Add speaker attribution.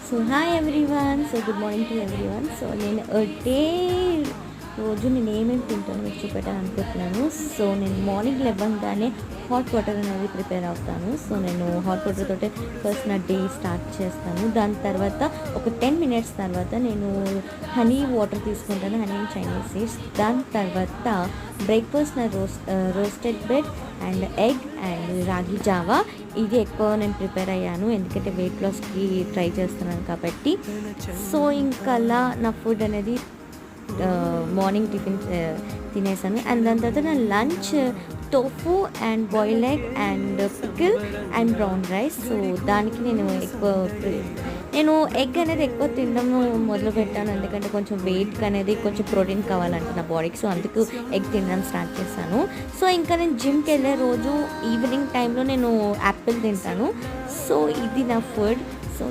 Speaker 1: So hi everyone. So good morning to everyone. So నేను day రోజు నేను ఏమేమి తింటాను మీకు చూపెట్టాను అనుకుంటున్నాను. సో నేను మార్నింగ్ లేవగానే హాట్ వాటర్ అనేది ప్రిపేర్ అవుతాను. సో నేను హాట్ వాటర్ తోటే ఫస్ట్ నా డే స్టార్ట్ చేస్తాను. దాని తర్వాత ఒక 10 minutes తర్వాత నేను హనీ వాటర్ తీసుకుంటాను, హనీ చైనీస్ సీడ్స్. దాని తర్వాత బ్రేక్ఫాస్ట్ నా roasted bread and egg and రాగి జావా. ఇది ఎక్కువ నేను ప్రిపేర్ అయ్యాను ఎందుకంటే వెయిట్ లాస్కి ట్రై చేస్తున్నాను కాబట్టి. సో ఇంకా అలా నా ఫుడ్ అనేది మార్నింగ్ టిఫిన్ తినేసాను. అండ్ దాని తర్వాత నా lunch tofu and boil egg and pickle and brown rice. So దానికి నేను ఎగ్ అనేది ఎక్కువ తినడం మొదలు పెట్టాను ఎందుకంటే కొంచెం వెయిట్కి అనేది కొంచెం ప్రోటీన్ కావాలంట నా బాడీకి. సో అందుకు ఎగ్ తినడం స్టార్ట్ చేశాను. సో ఇంకా నేను జిమ్కి వెళ్ళే రోజు ఈవినింగ్ టైంలో నేను యాపిల్ తింటాను. సో ఇది నా ఫుడ్. సో